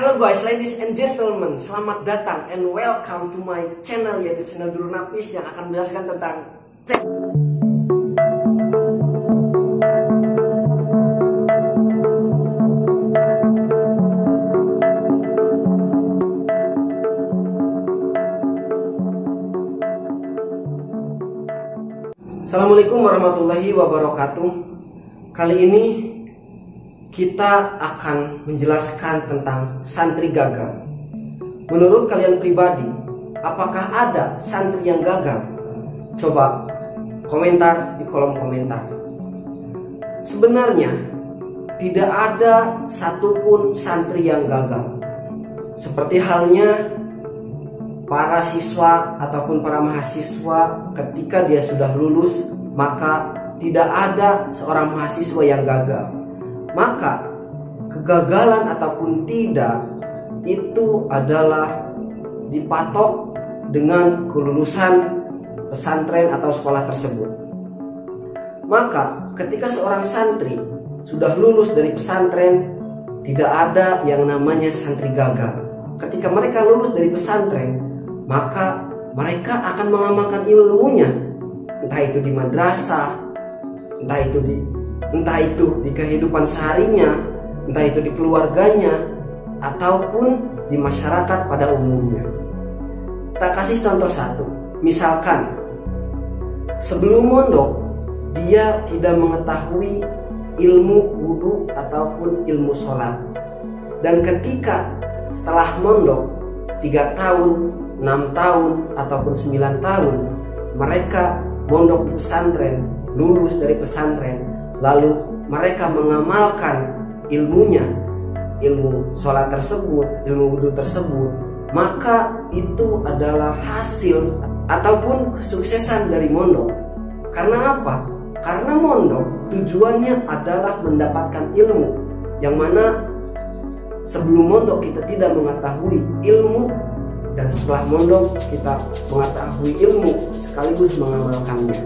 Halo guys, ladies and gentlemen, selamat datang and welcome to my channel, yaitu channel Duru Nafis yang akan menjelaskan tentang Assalamualaikum warahmatullahi wabarakatuh. Kali ini kita akan menjelaskan tentang santri gagal. Menurut kalian pribadi, apakah ada santri yang gagal? Coba komentar di kolom komentar. Sebenarnya tidak ada satupun santri yang gagal. Seperti halnya para siswa ataupun para mahasiswa ketika dia sudah lulus, maka tidak ada seorang mahasiswa yang gagal. Maka kegagalan ataupun tidak itu adalah dipatok dengan kelulusan pesantren atau sekolah tersebut. Maka ketika seorang santri sudah lulus dari pesantren, tidak ada yang namanya santri gagal. Ketika mereka lulus dari pesantren, maka mereka akan mengamalkan ilmunya, entah itu di madrasah, entah itu di kehidupan seharinya, entah itu di keluarganya, ataupun di masyarakat pada umumnya. Kita kasih contoh satu. Misalkan sebelum mondok dia tidak mengetahui ilmu wudhu ataupun ilmu sholat, dan ketika setelah mondok 3 tahun, 6 tahun, ataupun 9 tahun mereka mondok di pesantren, lulus dari pesantren, lalu mereka mengamalkan ilmunya, ilmu sholat tersebut, ilmu wudhu tersebut, maka itu adalah hasil ataupun kesuksesan dari mondok. Karena apa? Karena mondok tujuannya adalah mendapatkan ilmu, yang mana sebelum mondok kita tidak mengetahui ilmu, dan setelah mondok kita mengetahui ilmu sekaligus mengamalkannya.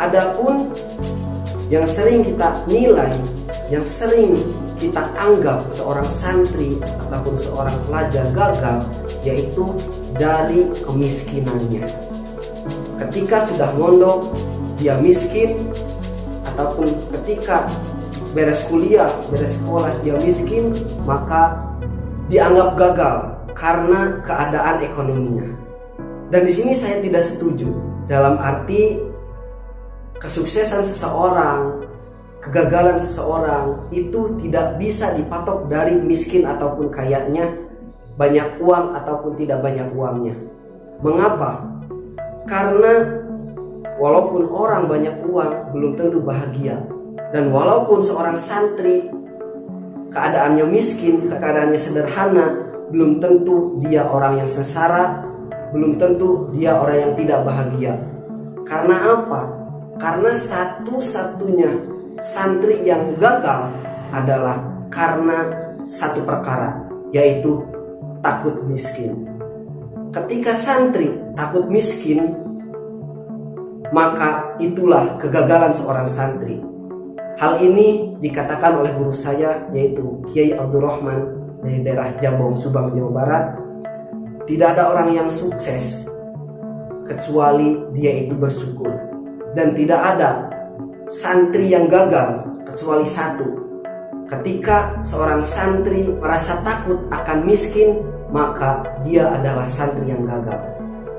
Adapun yang sering kita nilai, yang sering kita anggap seorang santri ataupun seorang pelajar gagal, yaitu dari kemiskinannya. Ketika sudah mondok dia miskin, ataupun ketika beres kuliah, beres sekolah dia miskin, maka dianggap gagal karena keadaan ekonominya. Dan di sini saya tidak setuju. Dalam arti kesuksesan seseorang, kegagalan seseorang itu tidak bisa dipatok dari miskin ataupun kayanya, banyak uang ataupun tidak banyak uangnya. Mengapa? Karena walaupun orang banyak uang belum tentu bahagia. Dan walaupun seorang santri keadaannya miskin, keadaannya sederhana, belum tentu dia orang yang sengsara, belum tentu dia orang yang tidak bahagia. Karena apa? Karena satu-satunya santri yang gagal adalah karena satu perkara, yaitu takut miskin. Ketika santri takut miskin, maka itulah kegagalan seorang santri. Hal ini dikatakan oleh guru saya, yaitu Kiai Abdurrahman dari daerah Jambong, Subang, Jawa Barat. Tidak ada orang yang sukses kecuali dia itu bersyukur. Dan tidak ada santri yang gagal kecuali satu. Ketika seorang santri merasa takut akan miskin, maka dia adalah santri yang gagal.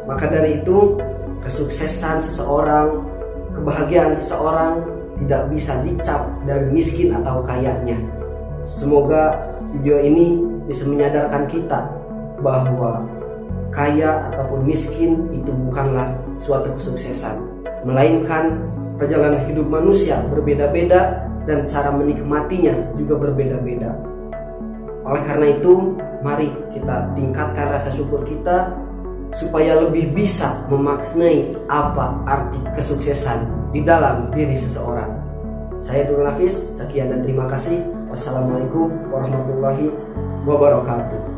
Maka dari itu, kesuksesan seseorang, kebahagiaan seseorang tidak bisa dicap dari miskin atau kayanya. Semoga video ini bisa menyadarkan kita bahwa kaya ataupun miskin itu bukanlah suatu kesuksesan, melainkan perjalanan hidup manusia berbeda-beda dan cara menikmatinya juga berbeda-beda. Oleh karena itu, mari kita tingkatkan rasa syukur kita supaya lebih bisa memaknai apa arti kesuksesan di dalam diri seseorang. Saya Duru Nafis, sekian dan terima kasih. Wassalamualaikum warahmatullahi wabarakatuh.